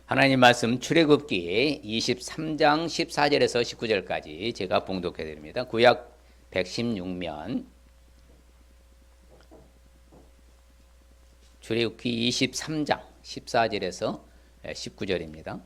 하나님 말씀 출애굽기 23장 14절에서 19절까지 제가 봉독해 드립니다. 구약 116면 출애굽기 23장 14절에서 19절입니다.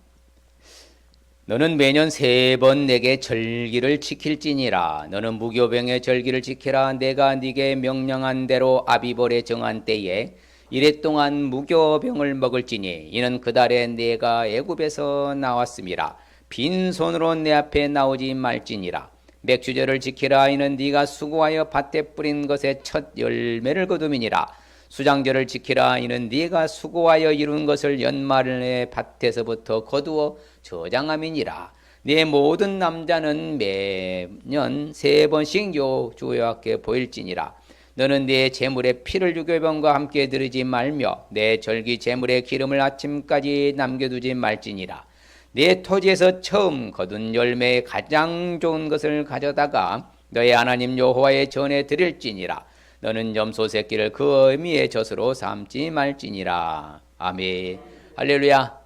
너는 매년 3번 내게 절기를 지킬지니라. 너는 무교병의 절기를 지키라. 내가 네게 명령한 대로 아비벌에 정한 때에 이래 동안 무교병을 먹을지니 이는 그 달에 내가 애굽에서 나왔음이라. 빈손으로 내 앞에 나오지 말지니라. 맥주절을 지키라. 이는 네가 수고하여 밭에 뿌린 것의 첫 열매를 거둠이니라. 수장절을 지키라. 이는 네가 수고하여 이룬 것을 연말에 밭에서부터 거두어 저장함이니라. 네 모든 남자는 매년 3번씩 주 여호와께 보일지니라. 너는 네 제물에 피를 유교병과 함께 들이지 말며 내 절기 제물의 기름을 아침까지 남겨두지 말지니라. 네 토지에서 처음 거둔 열매의 가장 좋은 것을 가져다가 너의 하나님 여호와의 전에 드릴지니라. 너는 염소 새끼를 그 어미의 젖으로 삼지 말지니라. 아멘. 할렐루야.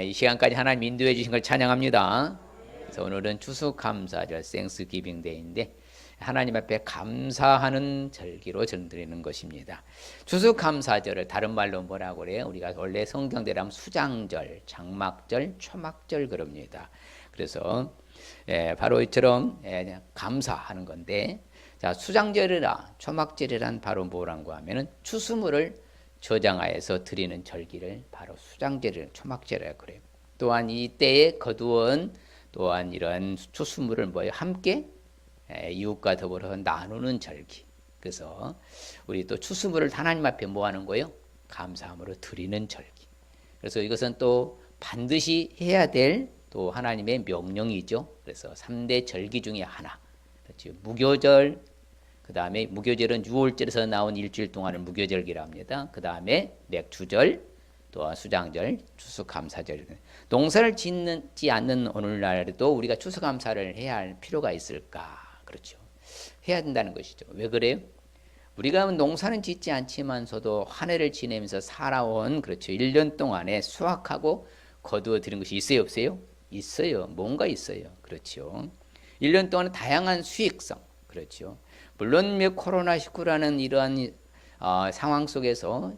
이 시간까지 하나님 인도해 주신 걸 찬양합니다. 그래서 오늘은 추수감사절 땡스기빙 데이인데 하나님 앞에 감사하는 절기로 전드리는 것입니다. 추수감사절을 다른 말로 뭐라고 그래요? 우리가 원래 성경대로 하면 수장절, 장막절, 초막절 그럽니다. 그래서 바로 이처럼 감사하는 건데, 자, 수장절이라 초막절이란 바로 뭐라고 하면은 추수물을 저장하여서 드리는 절기를 바로 수장절을 초막절이라고 그래요. 또한 이때에 거두은 또한 이런 추수물을 함께 이웃과 더불어 나누는 절기. 그래서 우리 또 추수물을 하나님 앞에 뭐 하는 거예요? 감사함으로 드리는 절기. 그래서 이것은 또 반드시 해야 될 또 하나님의 명령이죠. 그래서 3대 절기 중에 하나. 그렇죠. 무교절, 그 다음에 무교절은 6월절에서 나온 일주일 동안을 무교절기라고 합니다. 그 다음에 맥주절, 또 수장절, 추수감사절. 농사를 짓지 않는 오늘날에도 우리가 추수감사를 해야 할 필요가 있을까? 그렇죠. 해야 된다는 것이죠. 왜 그래요? 우리가 농사는 짓지 않지만서도 한 해를 지내면서 살아온 그렇죠. 1년 동안에 수확하고 거두어 들인 것이 있어요, 없어요? 있어요. 뭔가 있어요. 그렇죠. 1년 동안 다양한 수익성. 그렇죠. 물론 코로나19라는 이러한 상황 속에서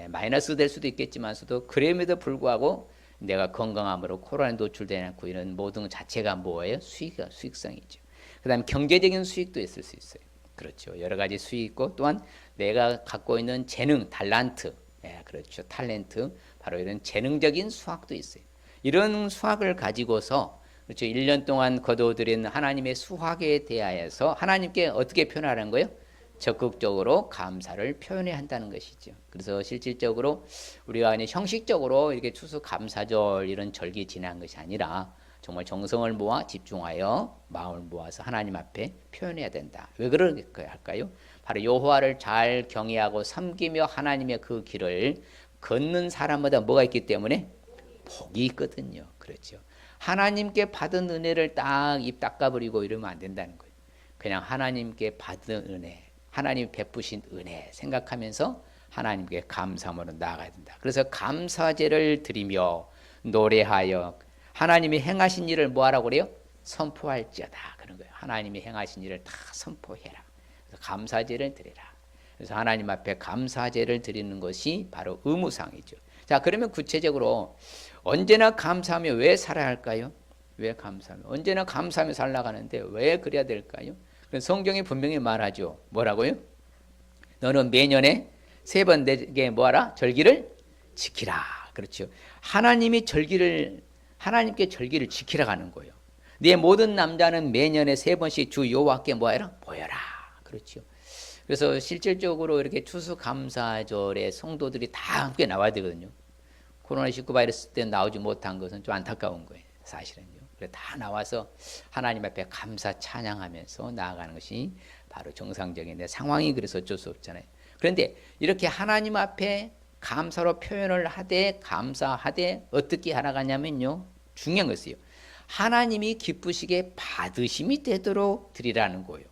마이너스 될 수도 있겠지만서도 그럼에도 불구하고 내가 건강함으로 코로나에 노출되지 않고 이런 모든 자체가 뭐예요? 수익성이죠. 그 다음에 경제적인 수익도 있을 수 있어요. 그렇죠. 여러 가지 수익이 있고 또한 내가 갖고 있는 재능, 달란트, 그렇죠. 탤런트, 바로 이런 재능적인 수확도 있어요. 이런 수확을 가지고서 그렇죠. 1년 동안 거둬들인 하나님의 수확에 대하여서 하나님께 어떻게 표현하는 거예요? 적극적으로 감사를 표현해야 한다는 것이죠. 그래서 실질적으로 우리가 그냥 형식적으로 이렇게 추수감사절 이런 절기 지난 것이 아니라 정말 정성을 모아 집중하여 마음을 모아서 하나님 앞에 표현해야 된다. 왜 그렇게 할까요? 바로 여호와를 잘 경외하고 섬기며 하나님의 그 길을 걷는 사람마다 뭐가 있기 때문에 복이 있거든요. 그렇죠. 하나님께 받은 은혜를 딱 입 닦아버리고 이러면 안 된다는 거예요. 그냥 하나님께 받은 은혜, 하나님 베푸신 은혜 생각하면서 하나님께 감사함으로 나아가야 된다. 그래서 감사제를 드리며 노래하여 하나님이 행하신 일을 뭐하라고 그래요? 선포할지어다. 그런 거예요. 하나님이 행하신 일을 다 선포해라. 그래서 감사제를 드리라. 그래서 하나님 앞에 감사제를 드리는 것이 바로 의무상이죠. 자, 그러면 구체적으로 언제나 감사하며 왜 살아야 할까요? 왜 감사하며? 언제나 감사하며 살아가는데 왜 그래야 될까요? 성경이 분명히 말하죠. 뭐라고요? 너는 매년에 3번 내게 뭐하라? 절기를 지키라. 그렇죠. 하나님께 절기를 지키라 하는 거예요. 네 모든 남자는 매년에 3번씩 주 여호와께 뭐하라? 보여라. 그렇죠. 그래서 실질적으로 이렇게 추수감사절에 성도들이 다 함께 나와야 되거든요. 코로나19 바이러스 때 나오지 못한 것은 좀 안타까운 거예요. 사실은요. 그래서 다 나와서 하나님 앞에 감사 찬양하면서 나아가는 것이 바로 정상적인 상황이 그래서 어쩔 수 없잖아요. 그런데 이렇게 하나님 앞에 감사로 표현을 하되 감사하되 어떻게 하나가냐면요. 중요한 것이요. 하나님이 기쁘시게 받으심이 되도록 드리라는 거예요.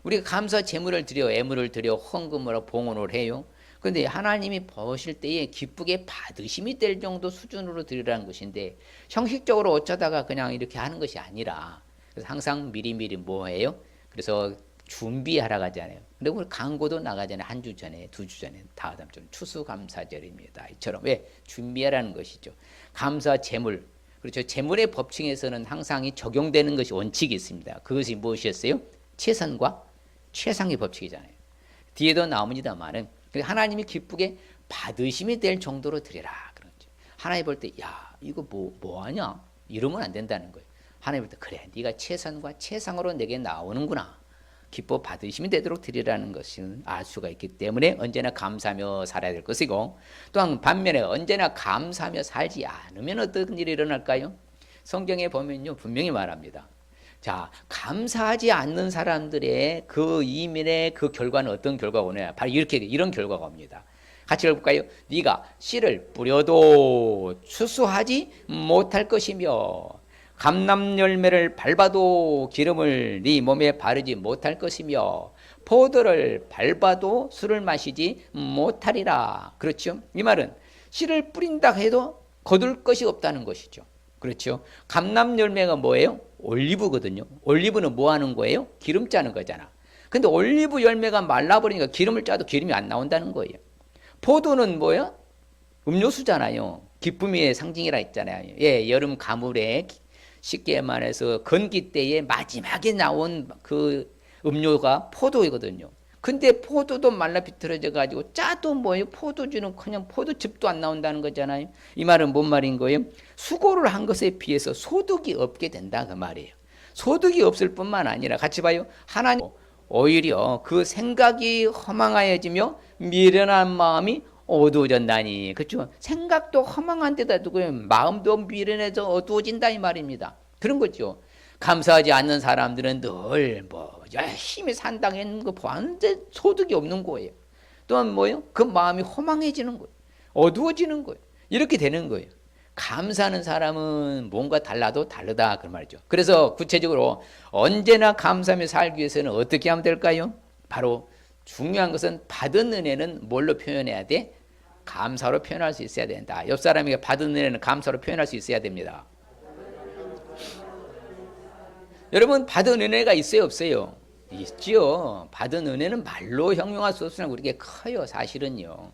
우리가 감사 제물을 드려 애물을 드려 헌금으로 봉헌을 해요. 근데 하나님이 보실 때에 기쁘게 받으심이 될 정도 수준으로 드리라는 것인데 형식적으로 어쩌다가 그냥 이렇게 하는 것이 아니라 그래서 항상 미리미리 뭐해요? 그래서 준비하러 가잖아요. 그리고 우리 광고도 나가잖아요. 한 주 전에, 두 주 전에, 다음 주 추수감사절입니다. 이처럼 왜 준비하라는 것이죠. 감사 재물 그렇죠. 재물의 법칙에서는 항상 적용되는 것이 원칙이 있습니다. 그것이 무엇이었어요? 최선과 최상의 법칙이잖아요. 뒤에도 나옵니다만은 하나님이 기쁘게 받으심이 될 정도로 드려라. 그렇죠. 하나님 볼 때 야 이거 뭐 하냐? 이러면 안 된다는 거예요. 하나님 볼 때 그래 네가 최선과 최상으로 내게 나오는구나. 기뻐 받으심이 되도록 드리라는 것은 알 수가 있기 때문에 언제나 감사하며 살아야 될 것이고 또한 반면에 언제나 감사하며 살지 않으면 어떤 일이 일어날까요? 성경에 보면요 분명히 말합니다. 자 감사하지 않는 사람들의 그 이민의 그 결과는 어떤 결과가 오냐? 바로 이런 결과가 옵니다. 같이 읽어볼까요? 네가 씨를 뿌려도 추수하지 못할 것이며 감람 열매를 밟아도 기름을 네 몸에 바르지 못할 것이며 포도를 밟아도 술을 마시지 못하리라. 그렇죠? 이 말은 씨를 뿌린다 해도 거둘 것이 없다는 것이죠. 그렇죠? 감람 열매가 뭐예요? 올리브거든요. 올리브는 뭐 하는 거예요? 기름 짜는 거잖아. 근데 올리브 열매가 말라버리니까 기름을 짜도 기름이 안 나온다는 거예요. 포도는 뭐예요? 음료수잖아요. 기쁨의 상징이라 했잖아요. 예, 여름 가물에 쉽게 말해서 건기 때에 마지막에 나온 그 음료가 포도이거든요. 근데 포도도 말라 비틀어져 가지고 짜도 뭐예요? 포도주는 그냥 포도즙도 안 나온다는 거잖아요. 이 말은 뭔 말인 거예요? 수고를 한 것에 비해서 소득이 없게 된다 그 말이에요. 소득이 없을 뿐만 아니라 같이 봐요. 하나님 오히려 그 생각이 허망하여지며 미련한 마음이 어두워졌나니. 그렇죠? 생각도 허망한 데다 두고 마음도 미련해서 어두워진다 이 말입니다. 그런 거죠. 감사하지 않는 사람들은 늘 열심히 산다고 했는 거 완전 소득이 없는 거예요. 또한 뭐예요? 그 마음이 허망해지는 거예요. 어두워지는 거예요. 이렇게 되는 거예요. 감사하는 사람은 뭔가 달라도 다르다 그 말이죠. 그래서 구체적으로 언제나 감사하며 살기 위해서는 어떻게 하면 될까요? 바로 중요한 것은 받은 은혜는 뭘로 표현해야 돼? 감사로 표현할 수 있어야 된다. 옆 사람에게 받은 은혜는 감사로 표현할 수 있어야 됩니다. 여러분 받은 은혜가 있어요 없어요? 있지요. 받은 은혜는 말로 형용할 수 없으나 우리에게 커요. 사실은요.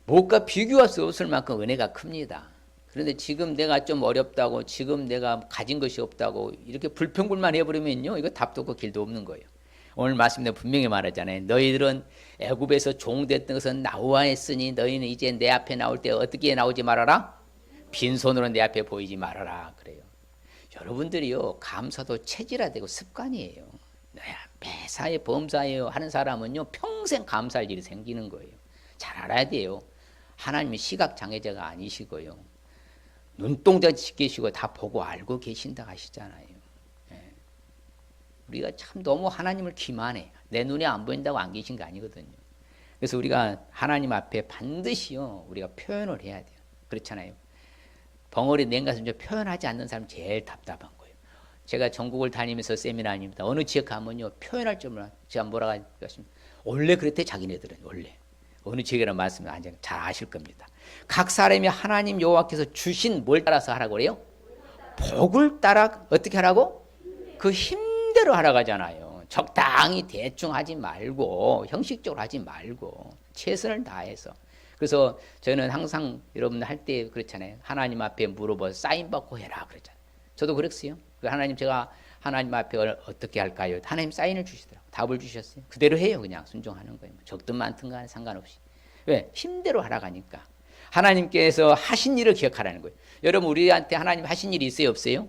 무엇과 비교할 수 없을 만큼 은혜가 큽니다. 그런데 지금 내가 좀 어렵다고 지금 내가 가진 것이 없다고 이렇게 불평불만 해버리면요. 이거 답도 없고 길도 없는 거예요. 오늘 말씀에 분명히 말하잖아요. 너희들은 애굽에서 종됐던 것은 나와 했으니 너희는 이제 내 앞에 나올 때 어떻게 나오지 말아라? 빈손으로 내 앞에 보이지 말아라. 그래요. 여러분들이요. 감사도 체질화되고 습관이에요. 매사에 범사에 하는 사람은요. 평생 감사할 일이 생기는 거예요. 잘 알아야 돼요. 하나님이 시각장애자가 아니시고요. 눈동자 지키시고 다 보고 알고 계신다 하시잖아요. 우리가 참 너무 하나님을 기만해. 내 눈에 안 보인다고 안 계신 거 아니거든요. 그래서 우리가 하나님 앞에 반드시요 우리가 표현을 해야 돼요. 그렇잖아요. 벙어리 냉가슴 표현하지 않는 사람 제일 답답한 거예요. 제가 전국을 다니면서 세미나입니다. 어느 지역 가면요 표현할 줄 몰라. 제가 뭐라고 하십니까? 원래 그랬대 자기네들은 원래. 어느 지역이라는 말씀을 잘 아실 겁니다. 각 사람이 하나님 여호와께서 주신 뭘 따라서 하라고 그래요? 복을 따라 어떻게 하라고? 그 힘대로 하라고 하잖아요. 적당히 대충 하지 말고 형식적으로 하지 말고 최선을 다해서. 그래서 저는 항상 여러분들 할 때 그렇잖아요. 하나님 앞에 물어봐 사인 받고 해라 그러잖아요. 저도 그랬어요. 하나님 제가 하나님 앞에 어떻게 할까요? 하나님 사인을 주시더라고요. 답을 주셨어요. 그대로 해요. 그냥 순종하는 거예요. 적든 많든 간에 상관없이. 왜? 힘대로 하라고 하니까. 하나님께서 하신 일을 기억하라는 거예요. 여러분 우리한테 하나님 하신 일이 있어요? 없어요?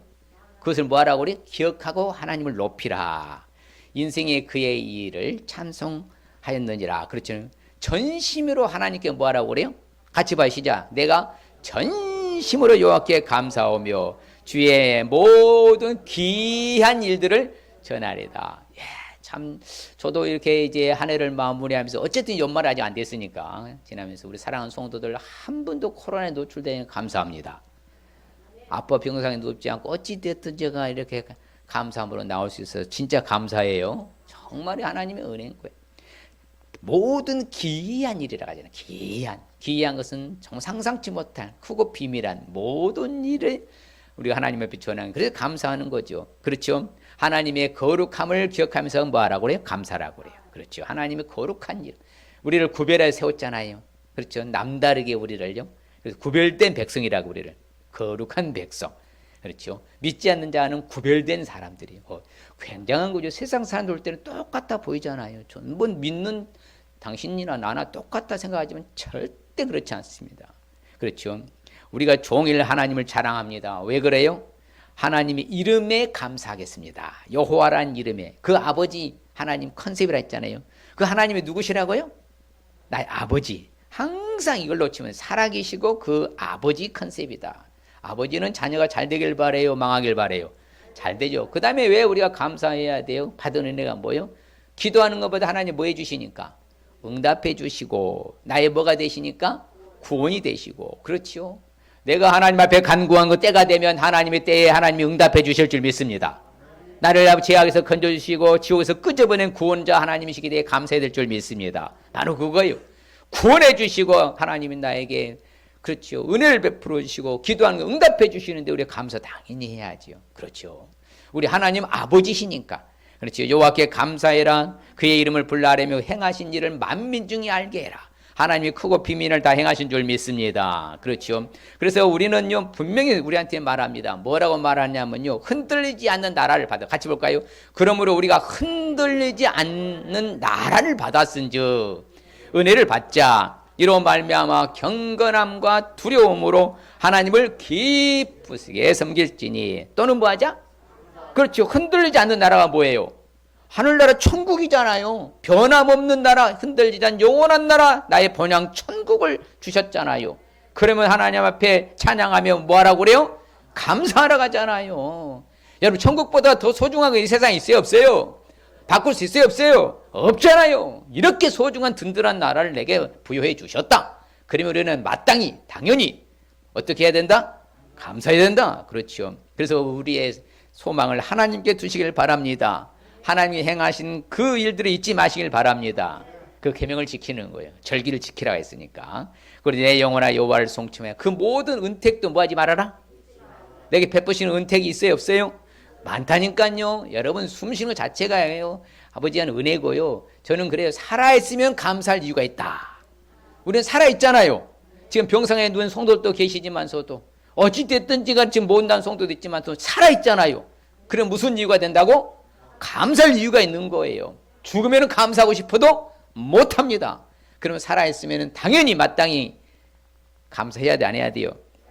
그것을 뭐 하라고 그래? 기억하고 하나님을 높이라. 인생의 그의 일을 찬송하였느니라. 그렇죠. 전심으로 하나님께 뭐 하라고 그래요? 같이 봐요. 시작. 내가 전심으로 여호와께 감사하며 주의 모든 귀한 일들을 전하리다. 예, 참 저도 이렇게 이제 한 해를 마무리하면서 어쨌든 연말이 아직 안 됐으니까 지나면서 우리 사랑하는 성도들 한 분도 코로나에 노출되니 감사합니다. 아빠 병상에 눕지 않고 어찌됐든 제가 이렇게 감사함으로 나올 수 있어서 진짜 감사해요. 정말 하나님의 은혜인 거예요. 모든 기이한 일이라 하잖아요. 기이한 것은 정말 상상치 못할 크고 비밀한 모든 일을 우리가 하나님 앞에 전하는, 그래서 감사하는 거죠. 그렇죠? 하나님의 거룩함을 기억하면서 뭐하라고 그래요? 감사라고 그래요. 그렇죠? 하나님의 거룩한 일, 우리를 구별해 세웠잖아요. 그렇죠? 남다르게 우리를요. 그래서 구별된 백성이라고 우리를, 거룩한 백성. 그렇죠? 믿지 않는 자는 구별된 사람들이에요. 굉장한 거죠. 세상 사람들 볼 때는 똑같아 보이잖아요. 전부 믿는 당신이나 나나 똑같다 생각하지만 절대 그렇지 않습니다. 그렇죠? 우리가 종일 하나님을 자랑합니다. 왜 그래요? 하나님의 이름에 감사하겠습니다. 여호와라는 이름에, 그 아버지 하나님 컨셉이라 했잖아요. 그 하나님이 누구시라고요? 나의 아버지. 항상 이걸 놓치면 살아계시고 그 아버지 컨셉이다. 아버지는 자녀가 잘 되길 바래요, 망하길 바래요? 잘 되죠. 그 다음에 왜 우리가 감사해야 돼요? 받은 은혜가 뭐요? 기도하는 것보다 하나님 뭐 해주시니까? 응답해 주시고, 나의 뭐가 되시니까? 구원이 되시고. 그렇죠. 내가 하나님 앞에 간구한 거 때가 되면 하나님의 때에 하나님이 응답해 주실 줄 믿습니다. 나를 죄악에서 건져주시고 지옥에서 끄집어낸 구원자 하나님이시기에 대해 감사해야 될 줄 믿습니다. 바로 그거예요. 구원해 주시고 하나님이 나에게, 그렇죠, 은혜를 베풀어 주시고 기도하는 거 응답해 주시는데 우리가 감사 당연히 해야죠. 그렇죠. 우리 하나님 아버지시니까. 그렇죠. 여호와께 감사해라. 그의 이름을 불러라며 행하신 일을 만민중이 알게 해라. 하나님이 크고 비밀을 다 행하신 줄 믿습니다. 그렇죠. 그래서 우리는요, 분명히 우리한테 말합니다. 뭐라고 말하냐면요, 흔들리지 않는 나라를 받아. 같이 볼까요? 그러므로 우리가 흔들리지 않는 나라를 받았은즉 은혜를 받자. 이로 말미암아 경건함과 두려움으로 하나님을 기쁘게 섬길지니. 또는 뭐하자? 그렇죠. 흔들리지 않는 나라가 뭐예요? 하늘나라 천국이잖아요. 변함없는 나라, 흔들리지 않는 영원한 나라, 나의 본향 천국을 주셨잖아요. 그러면 하나님 앞에 찬양하며 뭐하라고 그래요? 감사하러 가잖아요. 여러분, 천국보다 더 소중한 거 이 세상에 있어요, 없어요? 바꿀 수 있어요, 없어요? 없잖아요. 이렇게 소중한 든든한 나라를 내게 부여해 주셨다. 그러면 우리는 마땅히, 당연히 어떻게 해야 된다? 감사해야 된다. 그렇죠. 그래서 우리의 소망을 하나님께 두시길 바랍니다. 하나님이 행하신 그 일들을 잊지 마시길 바랍니다. 그 계명을 지키는 거예요. 절기를 지키라고 했으니까. 그리고 내 영혼아 여호와를 송축하며 그 모든 은택도 뭐하지 말아라? 내게 베푸시는 은택이 있어요, 없어요? 많다니까요. 여러분, 숨 쉬는 것 자체가요, 아버지의 은혜고요. 저는 그래요. 살아있으면 감사할 이유가 있다. 우리는 살아있잖아요. 지금 병상에 누운 성도도 계시지만서도, 어찌됐든지가 지금 못난 성도도 있지만 또 살아있잖아요. 그럼 무슨 이유가 된다고? 감사할 이유가 있는 거예요. 죽으면 감사하고 싶어도 못합니다. 그러면 살아있으면 당연히 마땅히 감사해야 돼, 안 해야 돼요?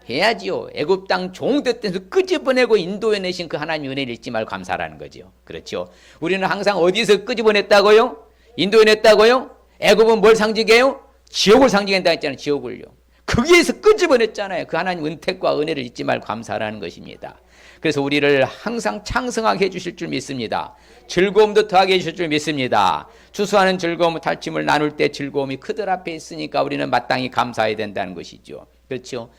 해야지요. 애굽 땅 종됐던 끄집어내고 인도해내신 그 하나님의 은혜를 잊지 말고 감사하라는 거죠. 그렇죠. 우리는 항상 어디서 끄집어냈다고요? 인도해냈다고요? 애굽은 뭘 상징해요? 지옥을 상징한다 했잖아요. 지옥을요. 거기에서 끄집어냈잖아요. 그 하나님 은택과 은혜를 잊지 말고 감사하라는 것입니다. 그래서 우리를 항상 창성하게 해주실 줄 믿습니다. 즐거움도 더하게 해주실 줄 믿습니다. 주수하는 즐거움, 탈침을 나눌 때 즐거움이 그들 앞에 있으니까 우리는 마땅히 감사해야 된다는 것이죠. 그렇죠.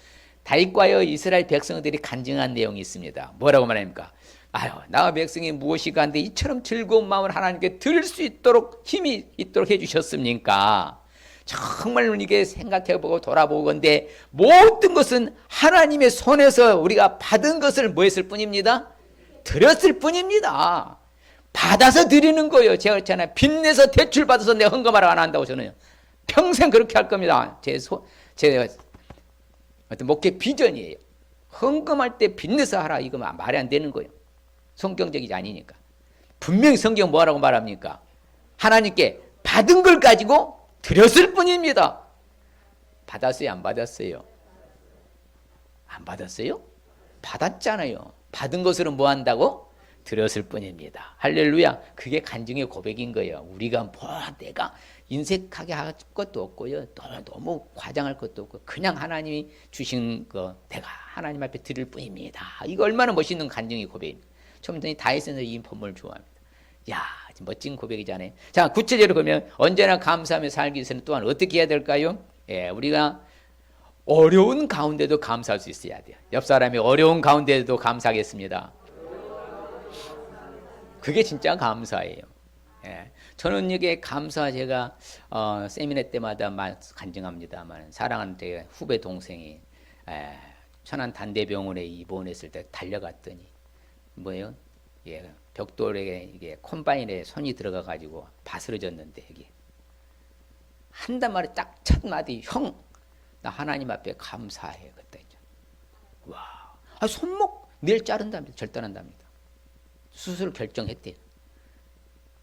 다윗과여 이스라엘 백성들이 간증한 내용이 있습니다. 뭐라고 말합니까? 아유, 나와 백성이 무엇이 간데 이처럼 즐거운 마음을 하나님께 드릴 수 있도록 힘이 있도록 해주셨습니까? 정말 이게 생각해보고 돌아보고 건데 모든 것은 하나님의 손에서 우리가 받은 것을 뭐 했을 뿐입니다? 드렸을 뿐입니다. 받아서 드리는 거예요. 제가 그렇잖아요. 빚내서 대출 받아서 내가 헌금하러 안 한다고 저는요. 평생 그렇게 할 겁니다. 제 어떤 목회 비전이에요. 헌금할 때 빚내서 하라. 이거 말이 안 되는 거예요. 성경적이지 아니니까. 분명히 성경 뭐라고 말합니까? 하나님께 받은 걸 가지고 드렸을 뿐입니다. 받았어요, 안 받았어요? 안 받았어요? 받았잖아요. 받은 것으로 뭐 한다고? 드렸을 뿐입니다. 할렐루야. 그게 간증의 고백인 거예요. 우리가 뭐 내가 인색하게 할 것도 없고요. 또 너무 과장할 것도 없고 그냥 하나님이 주신 거 내가 하나님 앞에 드릴 뿐입니다. 이거 얼마나 멋있는 간증의 고백입니다. 처음부터 다윗은 이 본문을 좋아합니다. 야, 멋진 고백이잖아요. 자, 구체적으로 그러면 언제나 감사하며 살기 위해서는 또한 어떻게 해야 될까요? 예, 우리가 어려운 가운데도 감사할 수 있어야 돼요. 옆 사람이 어려운 가운데도 감사하겠습니다. 그게 진짜 감사예요. 예. 저는 이게 감사 제가 세미나 때마다 간증합니다만 사랑하는 제 후배 동생이 천안 단대병원에 입원했을 때 달려갔더니 뭐예요? 예, 벽돌에 이게 콤바인에 손이 들어가 가지고 바스러졌는데 이게 한단 말이 딱 첫 마디 형 나 하나님 앞에 감사해 그때 와 손목 내일 자른답니다. 절단한답니다. 수술 결정했대요.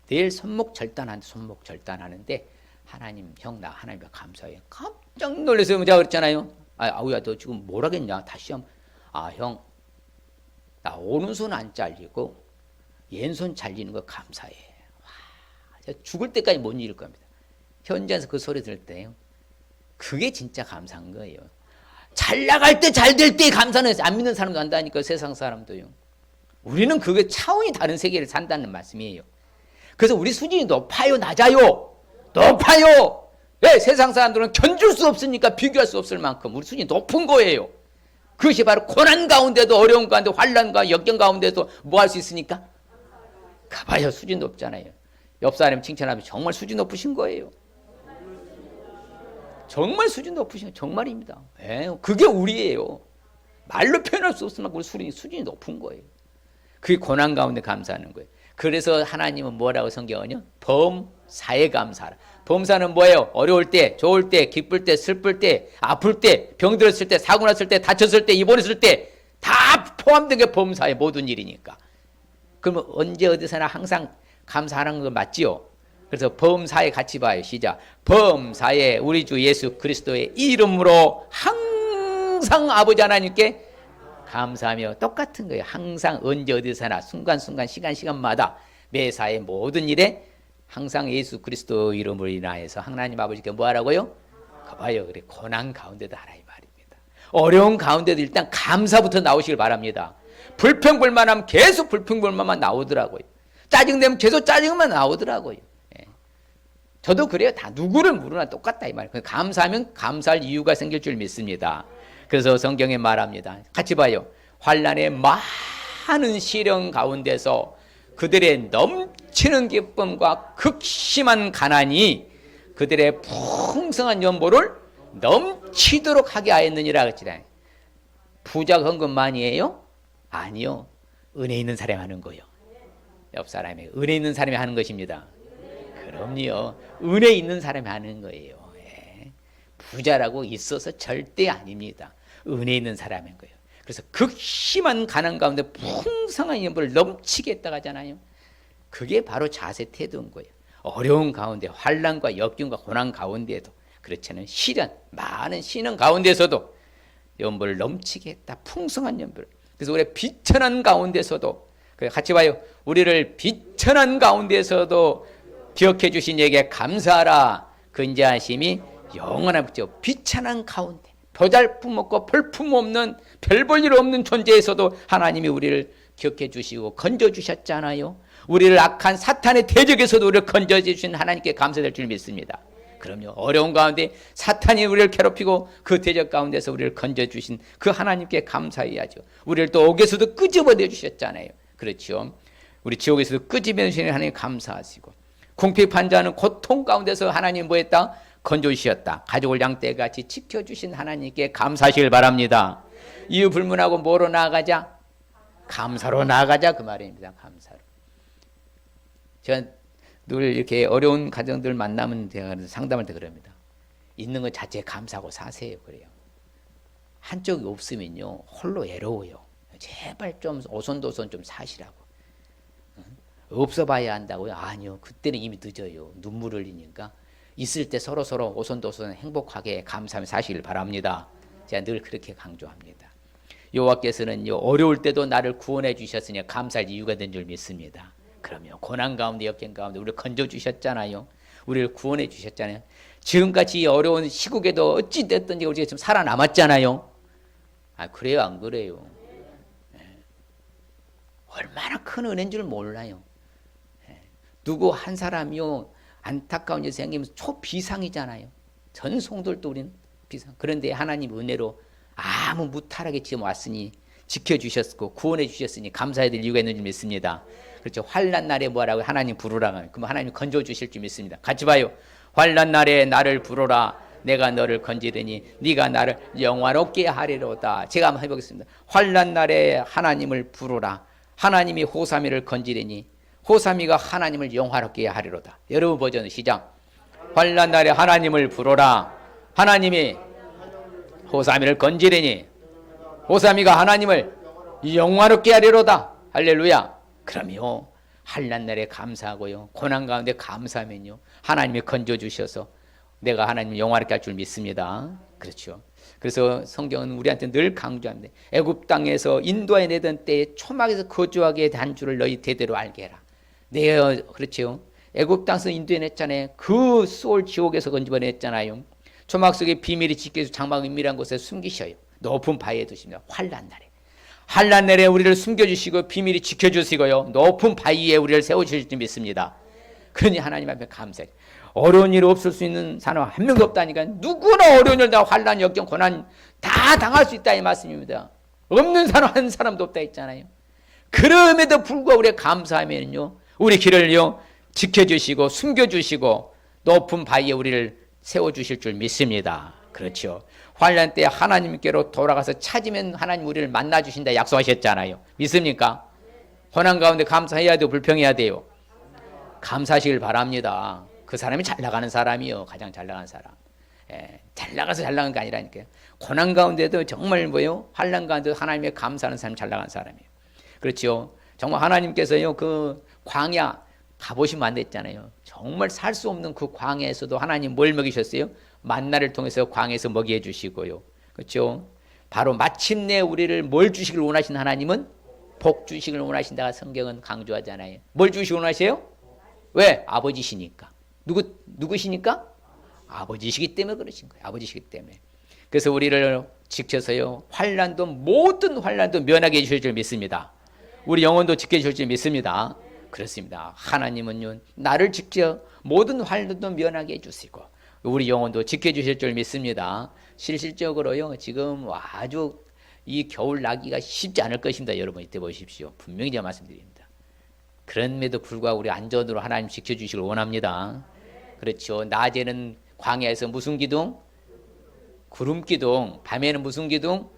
내일 손목 절단하는데 하나님 형 나 하나님께 감사해. 깜짝 놀라서 제가 그랬잖아요. 아우야 너 지금 뭐라겠냐 다시 한번 형 나 오른손 안 잘리고 왼손 잘리는 거 감사해. 와, 제가 죽을 때까지 못 잃을 겁니다. 현장에서 그 소리 들을 때요. 그게 진짜 감사한 거예요. 잘 나갈 때 잘 될 때 감사는 안 믿는 사람도 한다니까 세상 사람도요. 우리는 그게 차원이 다른 세계를 산다는 말씀이에요. 그래서 우리 수준이 높아요 낮아요? 높아요. 왜? 세상 사람들은 견줄 수 없으니까 비교할 수 없을 만큼 우리 수준이 높은 거예요. 그것이 바로 고난 가운데도 어려운 가운데 환난과 역경 가운데도 뭐 할 수 있으니까? 가봐요 수준 높잖아요. 옆 사람 칭찬하면 정말 수준 높으신 거예요. 정말 수준 높으신 정말입니다. 그게 우리예요. 말로 표현할 수 없을 만큼 우리 수준이 높은 거예요. 그게 고난 가운데 감사하는 거예요. 그래서 하나님은 뭐라고 성경은요? 범사에 감사하라. 범사는 뭐예요? 어려울 때, 좋을 때, 기쁠 때, 슬플 때, 아플 때, 병들었을 때, 사고 났을 때, 다쳤을 때, 입원했을 때 다 포함된 게 범사의 모든 일이니까. 그러면 언제 어디서나 항상 감사하는 거 맞지요? 그래서 범사에 같이 봐요. 시작. 범사에 우리 주 예수 그리스도의 이름으로 항상 아버지 하나님께 감사하며 똑같은 거예요. 항상 언제 어디서나 순간순간 시간마다 매사의 모든 일에 항상 예수 그리스도 이름으로 인하여서 하나님 아버지께 뭐 하라고요? 봐요. 그래 고난 가운데도 하라 이 말입니다. 어려운 가운데도 일단 감사부터 나오시길 바랍니다. 불평불만하면 계속 불평불만만 나오더라고요. 짜증내면 계속 짜증만 나오더라고요. 저도 그래요. 다 누구를 물으나 똑같다 이 말이에요. 감사하면 감사할 이유가 생길 줄 믿습니다. 그래서 성경에 말합니다. 같이 봐요. 환난의 많은 시련 가운데서 그들의 넘치는 기쁨과 극심한 가난이 그들의 풍성한 연보를 넘치도록 하게 하였느니라 그랬잖아요. 부자가 헌금만이에요? 아니요. 은혜 있는 사람이 하는 거예요. 옆 사람이 은혜 있는 사람이 하는 것입니다. 그럼요. 은혜 있는 사람이 하는 거예요. 부자라고 있어서 절대 아닙니다. 은혜 있는 사람인 거예요. 그래서 극심한 가난 가운데 풍성한 연보를 넘치게 했다고 하잖아요. 그게 바로 자세 태도인 거예요. 어려운 가운데 환난과 역경과 고난 가운데에도 그렇지 않은 시련 많은 시련 가운데서도 연보를 넘치게 했다. 풍성한 연보를. 그래서 우리 비천한 가운데서도 같이 봐요. 우리를 비천한 가운데서도 기억해 주신 이에게 감사하라. 근자하심이 영원한 붙죠. 비천한 가운데 보잘품 없고 볼품 없는 별 볼 일 없는 존재에서도 하나님이 우리를 기억해 주시고 건져 주셨잖아요. 우리를 악한 사탄의 대적에서도 우리를 건져 주신 하나님께 감사될 줄 믿습니다. 그럼요. 어려운 가운데 사탄이 우리를 괴롭히고 그 대적 가운데서 우리를 건져 주신 그 하나님께 감사해야죠. 우리를 또 옥에서도 끄집어내 주셨잖아요. 그렇죠. 우리 지옥에서도 끄집어내 주시는 하나님 감사하시고 궁핍한자는 고통 가운데서 하나님 뭐 했다? 건져 주셨다. 가족을 양떼같이 지켜주신 하나님께 감사하시길 바랍니다. 이유 불문하고 뭐로 나아가자? 감사로 나아가자 그 말입니다. 감사로. 제가 늘 이렇게 어려운 가정들 만나면 제가 상담할 때 그럽니다. 있는 것 자체에 감사하고 사세요. 그래요. 한쪽이 없으면요 홀로 외로워요. 제발 좀 오손도손 좀 사시라고. 없어 봐야 한다고요? 아니요. 그때는 이미 늦어요. 눈물 흘리니까. 있을 때 서로서로 오손도손 행복하게 감사하며 사시길 바랍니다. 제가 늘 그렇게 강조합니다. 여호와께서는 어려울 때도 나를 구원해 주셨으니 감사할 이유가 된 줄 믿습니다. 그럼요. 고난 가운데 역경 가운데 우리를 건져 주셨잖아요. 우리를 구원해 주셨잖아요. 지금까지 어려운 시국에도 어찌 됐든지 우리가 지금 살아남았잖아요. 그래요? 안 그래요? 얼마나 큰 은혜인 줄 몰라요. 누구 한 사람이요 안타까운 일 생기면 초비상이잖아요. 전 성도들도 우리는 비상. 그런데 하나님 은혜로 아무 무탈하게 지금 왔으니 지켜주셨고 구원해 주셨으니 감사해야 될 이유가 있는 줄 믿습니다. 그렇죠. 환난 날에 뭐라고 하나님 부르라. 그럼 하나님 건져 주실 줄 믿습니다. 같이 봐요. 환난 날에 나를 부르라. 내가 너를 건지리니 네가 나를 영화롭게 하리로다. 제가 한번 해보겠습니다. 환난 날에 하나님을 부르라. 하나님이 호사미를 건지리니 호사미가 하나님을 영화롭게 하리로다. 여러분 버전 시작. 환난 날에 하나님을 부르라. 하나님이 호사미를 건지리니 호사미가 하나님을 영화롭게 하리로다. 할렐루야. 그럼요. 환난 날에 감사하고요. 고난 가운데 감사하면요. 하나님이 건져 주셔서 내가 하나님 영화롭게 할 줄 믿습니다. 그렇죠. 그래서 성경은 우리한테 늘 강조합니다. 애굽 땅에서 인도하여 내던 때에 초막에서 거주하게 한 줄을 너희 대대로 알게 해라. 네, 그렇죠. 애굽 땅에서 인도해 냈잖아요. 그 소울 지옥에서 건져냈잖아요. 초막 속에 비밀이 지켜서 장막 은밀한 곳에 숨기셔요. 높은 바위에 두십니다. 환난 날에. 환난 날에 우리를 숨겨주시고 비밀이 지켜주시고요. 높은 바위에 우리를 세우실 줄 믿습니다. 그러니 하나님 앞에 감사해요. 어려운 일 없을 수 있는 사람 한 명도 없다니까. 누구나 어려운 일 다 환난, 역경, 고난 다 당할 수 있다 이 말씀입니다. 없는 사람 한 사람도 없다 했잖아요. 그럼에도 불구하고 우리가 감사하면요. 우리 길을요. 지켜주시고 숨겨주시고 높은 바위에 우리를 세워주실 줄 믿습니다. 그렇죠. 환난 때 하나님께로 돌아가서 찾으면 하나님 우리를 만나주신다 약속하셨잖아요. 믿습니까? 고난 가운데 감사해야 돼요? 불평해야 돼요? 감사하시길 바랍니다. 그 사람이 잘 나가는 사람이요. 가장 잘 나가는 사람. 잘 나가서 잘 나가는 게 아니라니까요. 고난 가운데도 정말 뭐요? 환난 가운데도 하나님의 감사하는 사람이 잘 나가는 사람이에요. 그렇죠. 정말 하나님께서요. 그 광야 가보시면 안 됐잖아요. 정말 살 수 없는 그 광야에서도 하나님 뭘 먹이셨어요? 만나를 통해서 광야에서 먹여 주시고요. 그렇죠. 바로 마침내 우리를 뭘 주시길 원하신 하나님은 복 주시길 원하신다가 성경은 강조하잖아요. 뭘 주시길 원하세요? 왜? 아버지시니까. 누구시니까? 아버지시기 때문에 그러신 거예요. 아버지시기 때문에. 그래서 우리를 지켜서요. 모든 환난도 면하게 해주실 줄 믿습니다. 우리 영혼도 지켜주실 줄 믿습니다. 그렇습니다. 하나님은요. 나를 지켜 모든 환난도 면하게 해주시고 우리 영혼도 지켜주실 줄 믿습니다. 실질적으로요. 지금 아주 이 겨울 나기가 쉽지 않을 것입니다. 여러분 이때 보십시오. 분명히 제가 말씀드립니다. 그럼에도 불구하고 우리 안전으로 하나님 지켜주시길 원합니다. 그렇죠. 낮에는 광야에서 무슨 기둥? 구름 기둥. 밤에는 무슨 기둥?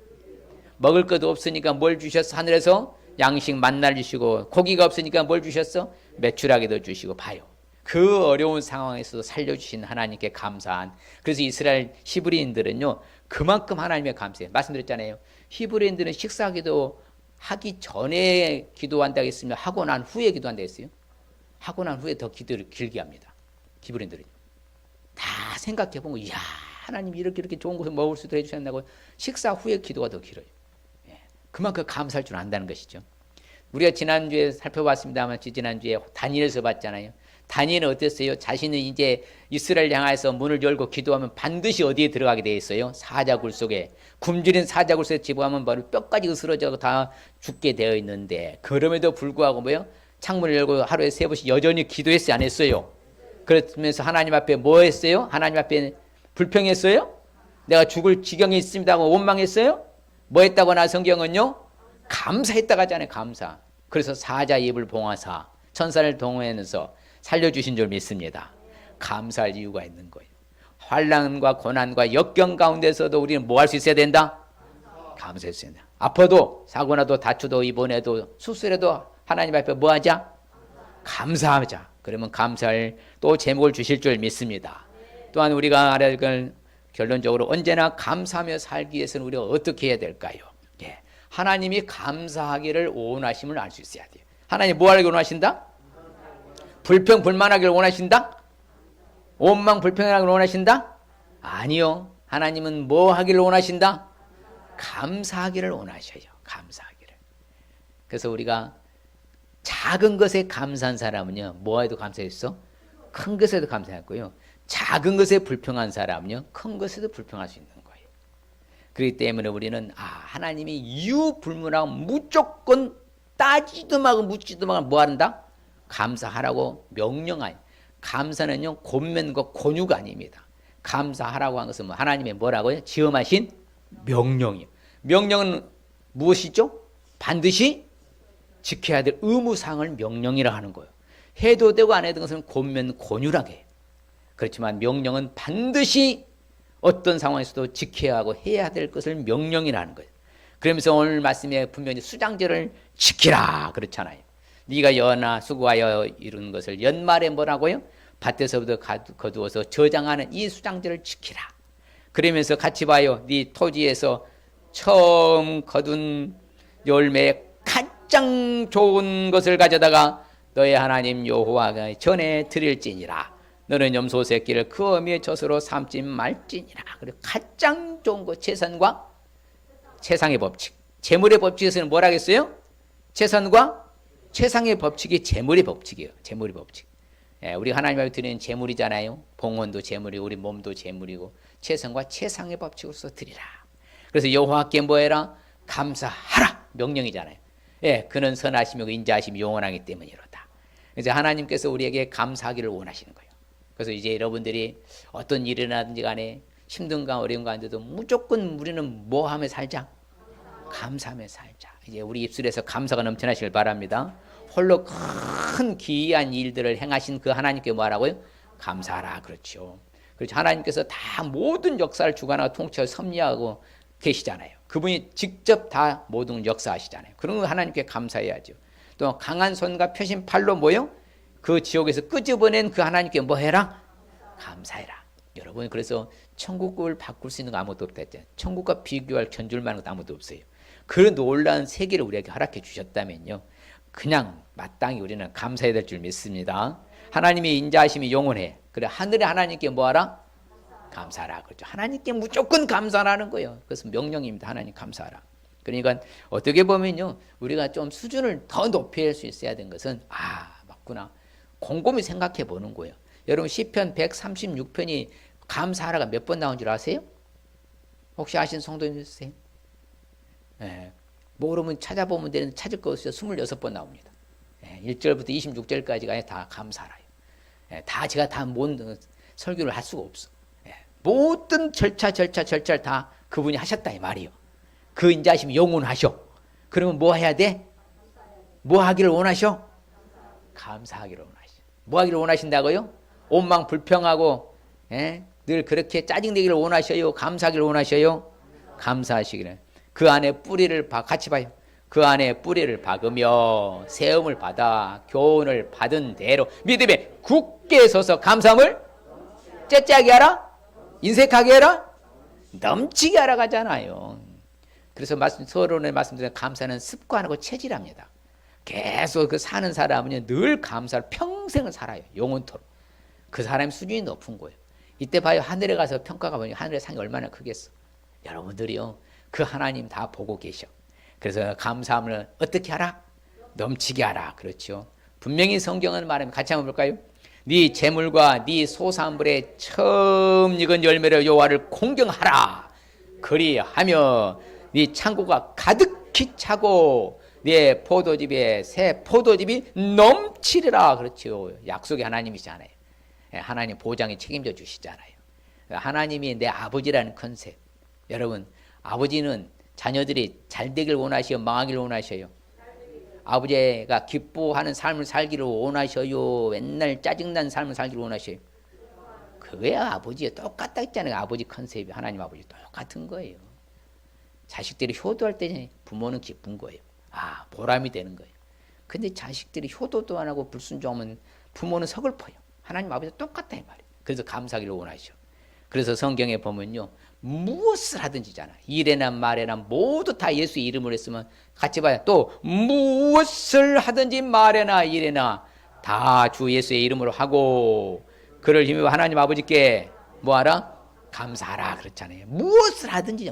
먹을 것도 없으니까 뭘 주셨어? 하늘에서 양식 만나를 주시고 고기가 없으니까 뭘 주셨어? 메추라기도 주시고 봐요. 그 어려운 상황에서도 살려주신 하나님께 감사한. 그래서 이스라엘 히브리인들은요. 그만큼 하나님의 감사해요. 말씀드렸잖아요. 히브리인들은 식사기도 하기 전에 기도한다고 했으면 하고 난 후에 기도한다고 했어요. 하고 난 후에 더 기도를 길게 합니다. 히브리인들은 다 생각해보면 이야 하나님 이렇게 좋은 것을 먹을 수도 해주셨다고 식사 후에 기도가 더 길어요. 그만큼 감사할 줄 안다는 것이죠. 우리가 지난주에 살펴봤습니다만 지난주에 다니엘에서 봤잖아요. 다니엘은 어땠어요? 자신은 이제 이스라엘 향해서 문을 열고 기도하면 반드시 어디에 들어가게 되어 있어요? 사자굴 속에. 굶주린 사자굴 속에 집어가면 바로 뼈까지 으스러져 다 죽게 되어 있는데 그럼에도 불구하고 뭐요? 창문을 열고 하루에 3번씩 여전히 기도했어요? 안 했어요? 그러면서 하나님 앞에 뭐 했어요? 하나님 앞에 불평했어요? 내가 죽을 지경에 있습니다 하고 원망했어요? 뭐 했다고 나 성경은요? 감사했다고 하잖아요. 감사. 그래서 사자 입을 봉하사 천사를 동원해서 살려주신 줄 믿습니다. 감사할 이유가 있는 거예요. 환난과 고난과 역경 가운데서도 우리는 뭐 할 수 있어야 된다? 감사했어야 된다. 아파도 사고나도 다쳐도 입원해도 수술해도 하나님 앞에 뭐 하자? 감사하자. 그러면 감사할 또 제목을 주실 줄 믿습니다. 또한 우리가 알아야 할 결론적으로 언제나 감사하며 살기 위해서는 우리가 어떻게 해야 될까요? 예. 하나님이 감사하기를 원하심을 알 수 있어야 돼요. 하나님 뭐 하기를 원하신다? 불평 불만하기를 원하신다? 원망 불평하기를 원하신다? 아니요. 하나님은 뭐 하기를 원하신다? 감사하기를 원하셔요. 감사하기를. 그래서 우리가 작은 것에 감사한 사람은요. 뭐에도 감사했어? 큰 것에도 감사했고요. 작은 것에 불평한 사람은요. 큰 것에도 불평할 수 있는 거예요. 그렇기 때문에 우리는 하나님이 이유 불문하고 무조건 따지도 말고 묻지도 말고 뭐 한다? 감사하라고 명령하니. 감사는요. 권면과 권유가 아닙니다. 감사하라고 한 것은 뭐 하나님의 뭐라고요? 지엄하신 명령이요. 명령은 무엇이죠? 반드시 지켜야 될 의무사항을 명령이라 하는 거예요. 해도 되고 안 해도 되는 것은 곤면곤유라게 해요. 그렇지만 명령은 반드시 어떤 상황에서도 지켜야 하고 해야 될 것을 명령이라는 거예요. 그러면서 오늘 말씀에 분명히 수장제를 지키라 그렇잖아요. 네가 연하 수고하여 이룬 것을 연말에 뭐라고요? 밭에서부터 거두어서 저장하는 이 수장제를 지키라. 그러면서 같이 봐요. 네 토지에서 처음 거둔 열매에 가장 좋은 것을 가져다가 너의 하나님 여호와가 전에 드릴지니라. 너는 염소 새끼를 그 어미의 젖으로 삼지 말지니라. 그리고 가장 좋은 것 채선과 최상의 법칙. 재물의 법칙에서는 뭐라 했어요? 최선과 최상의 법칙이 재물의 법칙이에요. 재물의 법칙. 예, 우리 하나님 앞에 드리는 재물이잖아요. 봉헌도 재물이고 우리 몸도 재물이고 최선과 최상의 법칙으로서 드리라. 그래서 여호와께 뭐해라? 감사하라. 명령이잖아요. 예, 그는 선하시며 인자하심이 영원하기 때문이로다. 이제 하나님께서 우리에게 감사하기를 원하시는 거예요. 그래서 이제 여러분들이 어떤 일이라든지 간에 힘든가 어려운가 한데도 무조건 우리는 뭐 하며 살자? 감사하며 살자. 이제 우리 입술에서 감사가 넘쳐나시길 바랍니다. 홀로 큰 기이한 일들을 행하신 그 하나님께 뭐하라고요? 감사하라. 그렇죠. 그렇죠. 하나님께서 다 모든 역사를 주관하고 통치하고 섭리하고 계시잖아요. 그분이 직접 다 모든 역사하시잖아요. 그런 거 하나님께 감사해야죠. 또 강한 손과 펴신 팔로 뭐요? 그 지옥에서 끄집어낸 그 하나님께 뭐 해라? 감사해라. 여러분 그래서 천국을 바꿀 수 있는 거 아무것도 없다 했잖아요. 천국과 비교할 견줄 만한 것도 아무것도 없어요. 그 놀라운 세계를 우리에게 허락해 주셨다면요. 그냥 마땅히 우리는 감사해야 될 줄 믿습니다. 하나님의 인자하심이 영원해. 그래 하늘의 하나님께 뭐하라? 감사하라. 그렇죠. 하나님께 무조건 감사하라는 거예요. 그래서 명령입니다. 하나님 감사하라. 그러니까 어떻게 보면요. 우리가 좀 수준을 더 높일 수 있어야 되는 것은 맞구나. 곰곰이 생각해 보는 거예요. 여러분 시편 136편이 감사하라가 몇 번 나온 줄 아세요? 혹시 아시는 성도님 있으세요? 네. 모르면 찾아보면 되는데 찾을 거 없어요. 26번 나옵니다. 1절부터 26절까지가 다 감사하라요. 다 제가 다 설교를 할 수가 없어. 모든 절차를 다 그분이 하셨다 이 말이에요. 그 인자하심이 영원하셔. 그러면 뭐 해야 돼? 뭐 하기를 원하셔? 감사하기를 원하셔. 뭐 하기를 원하신다고요? 원망 불평하고 늘 그렇게 짜증내기를 원하셔요? 감사하기를 원하셔요? 감사하시기를. 그 안에 뿌리를 같이 봐요. 그 안에 뿌리를 박으며 세움을 받아 교훈을 받은 대로 믿음에 굳게 서서 감사함을 째째하게 하라? 인색하게 해라? 넘치게 하라 가잖아요. 그래서 서론에 말씀드린 감사는 습관하고 체질합니다. 계속 그 사는 사람은 늘 감사를 평생을 살아요. 영원토록. 그 사람의 수준이 높은 거예요. 이때 봐요. 하늘에 가서 평가가 보니 하늘의 상이 얼마나 크겠어. 여러분들이요. 그 하나님 다 보고 계셔. 그래서 감사함을 어떻게 하라? 넘치게 하라. 그렇죠. 분명히 성경은 말합니다. 같이 한번 볼까요? 네 재물과 네 소산물의 처음 익은 열매를 여호와를 공경하라. 그리하며 네 창고가 가득히 차고 네 포도즙에 새 포도즙이 넘치리라. 그렇죠. 약속의 하나님이시잖아요. 하나님 보장에 책임져 주시잖아요. 하나님이 내 아버지라는 컨셉. 여러분 아버지는 자녀들이 잘 되길 원하셔요? 망하기를 원하셔요? 아버지가 기뻐하는 삶을 살기를 원하셔요? 맨날 짜증난 삶을 살기를 원하셔요? 그거야 아버지에 똑같다 했잖아요. 아버지 컨셉이 하나님 아버지 똑같은 거예요. 자식들이 효도할 때 부모는 기쁜 거예요. 보람이 되는 거예요. 근데 자식들이 효도도 안 하고 불순종하면 부모는 서글퍼요. 하나님 아버지 똑같다 이 말이에요. 그래서 감사하기를 원하셔. 그래서 성경에 보면요. 무엇을 하든지잖아. 일에나 말에나 모두 다 예수의 이름으로 했으면 같이 봐요. 또 무엇을 하든지 말에나 일에나 다 주 예수의 이름으로 하고 그를 힘입어 하나님 아버지께 뭐하라? 감사하라 그렇잖아요. 무엇을 하든지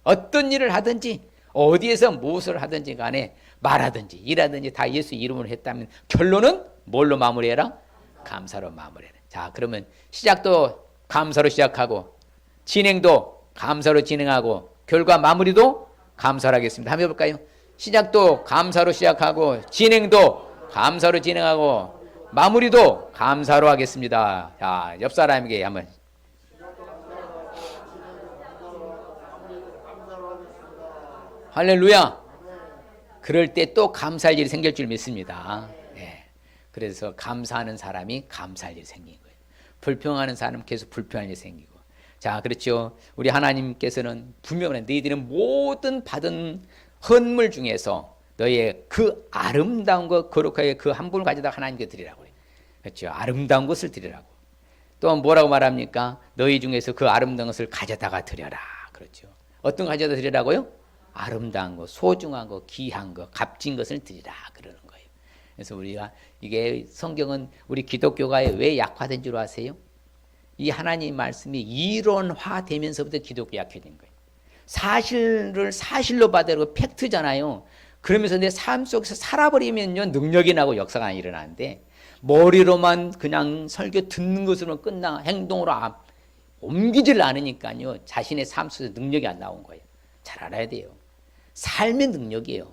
어떤 일을 하든지 어디에서 무엇을 하든지 간에 말하든지 일하든지 다 예수의 이름으로 했다면 결론은 뭘로 마무리해라? 감사로 마무리해라. 자 그러면 시작도 감사로 시작하고 진행도 감사로 진행하고 결과 마무리도 감사로 하겠습니다. 한번 해볼까요? 시작도 감사로 시작하고 진행도 감사로 진행하고 마무리도 감사로 하겠습니다. 자, 옆 사람에게 한번 할렐루야. 그럴 때 또 감사할 일이 생길 줄 믿습니다. 예. 그래서 감사하는 사람이 감사할 일이 생긴 거예요. 불평하는 사람은 계속 불평할 일이 생기고. 자, 그렇죠. 우리 하나님께서는 분명히 너희들은 모든 받은 헌물 중에서 너의 그 아름다운 것, 거룩하게 그 한 분을 가져다 하나님께 드리라고 해요. 그렇죠. 아름다운 것을 드리라고. 또 뭐라고 말합니까? 너희 중에서 그 아름다운 것을 가져다가 드려라. 그렇죠. 어떤 거 가져다 드리라고요? 아름다운 거, 소중한 거, 귀한 거, 값진 것을 드리라. 그러는 거예요. 그래서 우리가 이게 성경은 우리 기독교가 왜 약화된 줄 아세요? 이 하나님 말씀이 이론화되면서부터 기독교 약화된 거예요. 사실을 사실로 받아들이고 팩트잖아요. 그러면서 내 삶 속에서 살아버리면요 능력이 나고 역사가 일어나는데 머리로만 그냥 설교 듣는 것으로 끝나 행동으로 옮기질 않으니까요 자신의 삶 속에서 능력이 안 나온 거예요. 잘 알아야 돼요. 삶의 능력이에요.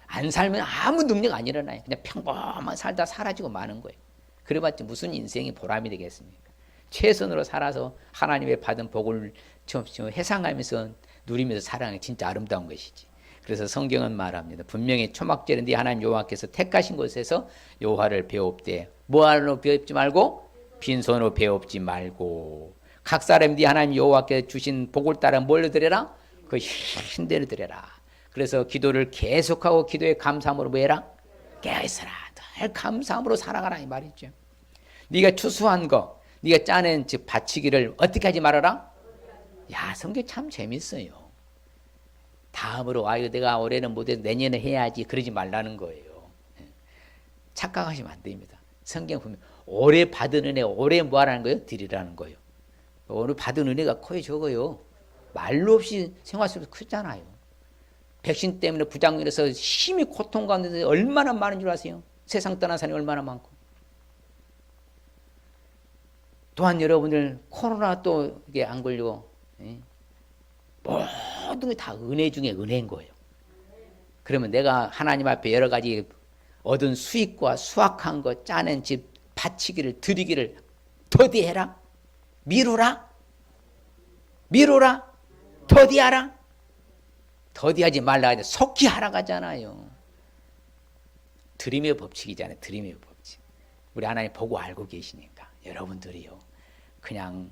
안 살면 아무 능력 안 일어나요. 그냥 평범한 살다 사라지고 마는 거예요. 그래봤자 무슨 인생이 보람이 되겠습니까? 최선으로 살아서 하나님의 받은 복을 회상하면서 누리면서 살아가는 게 진짜 아름다운 것이지. 그래서 성경은 말합니다. 분명히 초막절인데 하나님 여호와께서 택하신 곳에서 여호와를 배웁되 뭐하러 배웁지 말고 빈손으로 배웁지 말고 각 사람이 하나님 여호와께 주신 복을 따라 뭘 드려라? 그 힘대로 드려라. 그래서 기도를 계속하고 기도에 감사함으로 뭐 해라? 깨어있어라. 늘 감사함으로 살아가라 이 말이죠. 네가 추수한 거, 네가 짜낸 즉 바치기를 어떻게 하지 말아라? 야, 성경 참 재밌어요. 다음으로 아유 내가 올해는 못해도 내년에 해야지 그러지 말라는 거예요. 착각하시면 안 됩니다. 성경 보면 올해 받은 은혜 올해 뭐 하라는 거예요? 드리라는 거예요. 오늘 받은 은혜가 커요 적어요. 말로 없이 생활 속에서 크잖아요. 백신 때문에 부작용에서 심히 고통 가운데 얼마나 많은 줄 아세요? 세상 떠난 사람이 얼마나 많고. 또한 여러분들 코로나 또 이게 안 걸리고 모든 게 다 은혜 중에 은혜인 거예요. 그러면 내가 하나님 앞에 여러 가지 얻은 수익과 수확한 거 짜낸 집 바치기를 드리기를 더디해라? 미루라? 더디하라? 더디하지 말라 하지 속히 하라고 하잖아요. 드림의 법칙이잖아요. 드림의 법칙. 우리 하나님 보고 알고 계시니까 여러분들이요 그냥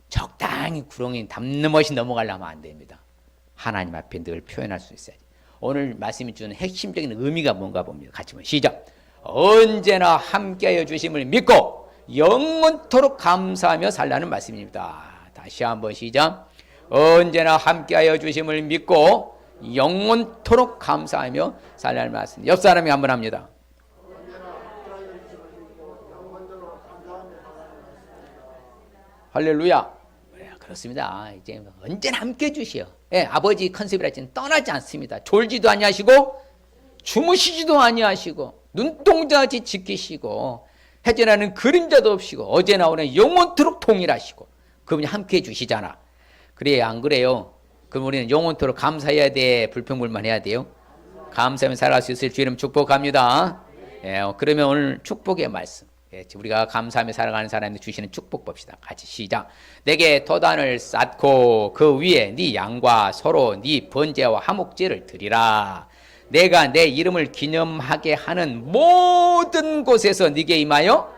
적당히 구렁이 담는 것이 넘어가려면 안 됩니다. 하나님 앞에 늘 표현할 수 있어야지. 오늘 말씀이 주는 핵심적인 의미가 뭔가 봅니다. 같이 보면 시작. 언제나 함께하여 주심을 믿고 영원토록 감사하며 살라는 말씀입니다. 다시 한번 시작. 언제나 함께하여 주심을 믿고 영원토록 감사하며 살라는 말씀. 옆 사람이 한번 합니다. 할렐루야. 그렇습니다. 이제 언제나 함께 해주시오. 예, 아버지 컨셉이라 했지만 떠나지 않습니다. 졸지도 아니하시고 주무시지도 아니하시고 눈동자같이 지키시고 해전하는 그림자도 없이고 어제나 오늘 영원토록 동일하시고 그분이 함께 해주시잖아. 그래야 안 그래요? 그럼 우리는 영원토록 감사해야 돼? 불평불만해야 돼요? 감사하며 살아갈 수 있을 주 이름 축복합니다. 예, 그러면 오늘 축복의 말씀. 우리가 감사하며 살아가는 사람이 주시는 축복 봅시다. 같이 시작. 내게 도단을 쌓고 그 위에 네 양과 소로 네 번제와 화목제를 드리라. 내가 내 이름을 기념하게 하는 모든 곳에서 네게 임하여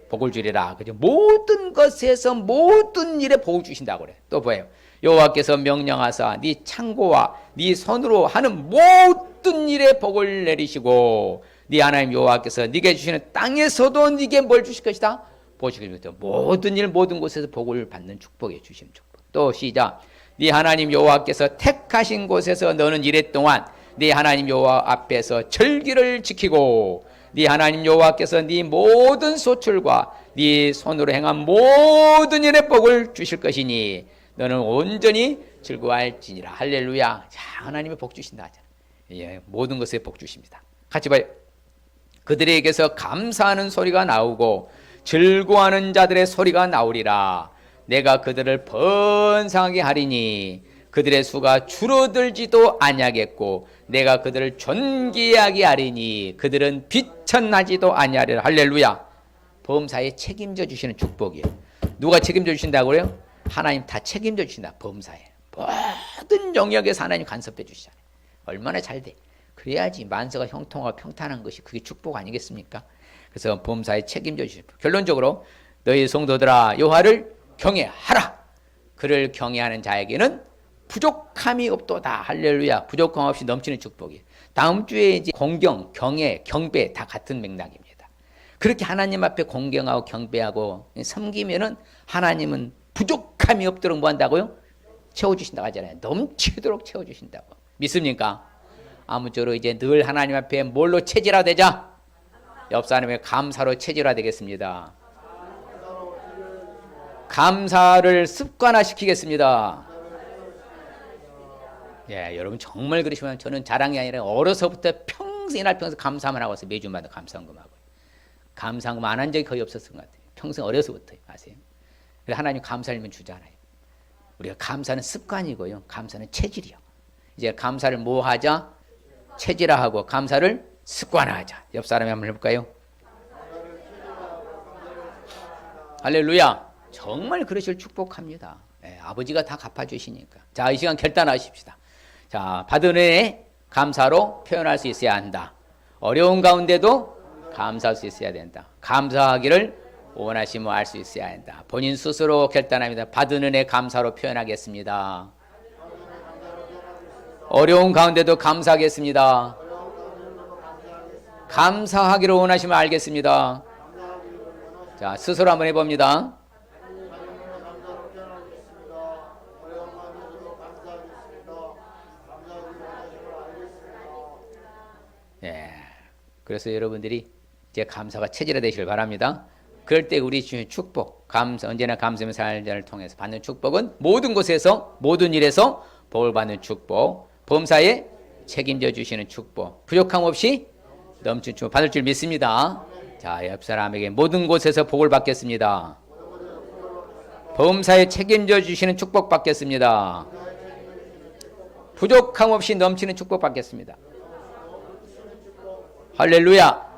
복을 주리라. 그죠? 모든 것에서 모든 일에 복을 주신다고 그래. 또 뭐예요? 여호와께서 명령하사 네 창고와 네 손으로 하는 모든 일에 복을 내리시고 네 하나님 여호와께서 네게 주시는 땅에서도 네게 뭘 주실 것이다? 보시길 위해 모든 일 모든 곳에서 복을 받는 축복에 주시는 축복. 또 시작. 네 하나님 여호와께서 택하신 곳에서 너는 이래 동안 네 하나님 여호와 앞에서 절기를 지키고 네 하나님 여호와께서 네 모든 소출과 네 손으로 행한 모든 일에 복을 주실 것이니 너는 온전히 즐거워할지니라. 할렐루야. 자, 하나님의 복 주신다 하잖아. 예, 모든 것에 복 주십니다. 같이 봐요. 그들에게서 감사하는 소리가 나오고 즐거워하는 자들의 소리가 나오리라. 내가 그들을 번성하게 하리니 그들의 수가 줄어들지도 아니하겠고 내가 그들을 존귀하게 하리니 그들은 비천하지도 아니하리라. 할렐루야. 범사에 책임져 주시는 축복이에요. 누가 책임져 주신다고요? 하나님 다 책임져 주신다. 범사에 모든 영역에서 하나님 간섭해 주시잖아요. 얼마나 잘 돼. 그래야지 만사가 형통하고 평탄한 것이 그게 축복 아니겠습니까? 그래서 범사에 책임져 주십시오. 결론적으로 너희 성도들아 여호와를 경외하라. 그를 경외하는 자에게는 부족함이 없도다. 할렐루야. 부족함 없이 넘치는 축복이에요. 다음 주에 이제 공경, 경외, 경배 다 같은 맥락입니다. 그렇게 하나님 앞에 공경하고 경배하고 섬기면은 하나님은 부족함이 없도록 뭐 한다고요? 채워주신다고 하잖아요. 넘치도록 채워주신다고. 믿습니까? 아무쪼록 이제 늘 하나님 앞에 뭘로 체질화되자? 옆 사람의 감사로 체질화되겠습니다. 감사를 습관화시키겠습니다. 예, 여러분 정말 그러시면 저는 자랑이 아니라 어려서부터 평생 감사만 하고 왔어요. 매주마다 감사헌금하고. 감사헌금 안 한 적이 거의 없었던 것 같아요. 평생 어려서부터 아세요. 그래서 하나님 감사일면 주잖아요. 우리가 감사는 습관이고요. 감사는 체질이요. 이제 감사를 뭐 하자? 체질화하고 감사를 습관화하자. 옆 사람이 한번 해볼까요? 할렐루야. 정말 그러실 축복합니다. 예, 아버지가 다 갚아주시니까. 자, 이 시간 결단하십시다. 자, 받은 은혜 감사로 표현할 수 있어야 한다. 어려운 가운데도 감사할 수 있어야 된다. 감사하기를 원하시면 알 수 있어야 한다. 본인 스스로 결단합니다. 받은 은혜 감사로 표현하겠습니다. 어려운 가운데도 감사하겠습니다. 감사하기를 원하시면 알겠습니다. 자, 스스로 한번 해봅니다. 예. 그래서 여러분들이 이제 감사가 체질화되시길 바랍니다. 그럴 때 우리 주신 축복, 감사, 언제나 감사하며 살자를 통해서 받는 축복은 모든 곳에서, 모든 일에서 복을 받는 축복, 범사에 책임져 주시는 축복, 부족함 없이 넘치는 축복 받을 줄 믿습니다. 자, 옆 사람에게 모든 곳에서 복을 받겠습니다. 범사에 책임져 주시는 축복 받겠습니다. 부족함 없이 넘치는 축복 받겠습니다. 할렐루야.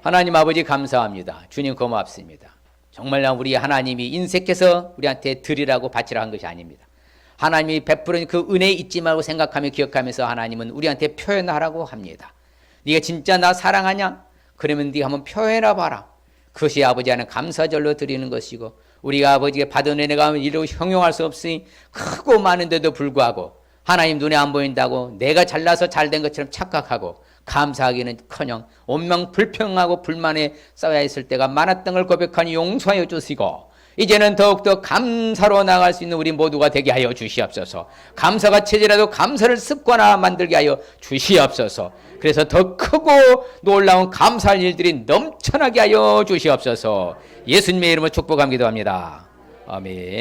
하나님 아버지 감사합니다. 주님 고맙습니다. 정말 우리 하나님이 인색해서 우리한테 드리라고 바치라 한 것이 아닙니다. 하나님이 베푸는 그 은혜 잊지 말고 생각하며 기억하면서 하나님은 우리한테 표현하라고 합니다. 네가 진짜 나 사랑하냐? 그러면 네가 한번 표현해 봐라. 그것이 아버지 하는 감사절로 드리는 것이고 우리가 아버지가 받은 은혜가 이로 형용할 수 없으니 크고 많은데도 불구하고 하나님 눈에 안 보인다고 내가 잘나서 잘된 것처럼 착각하고 감사하기는커녕 온명 불평하고 불만에 쌓여 있을 때가 많았던 걸 고백하니 용서하여 주시고 이제는 더욱더 감사로 나아갈 수 있는 우리 모두가 되게 하여 주시옵소서. 감사가 체질라도 감사를 습관화 만들게 하여 주시옵소서. 그래서 더 크고 놀라운 감사할 일들이 넘쳐나게 하여 주시옵소서. 예수님의 이름으로 축복합니다. 아멘.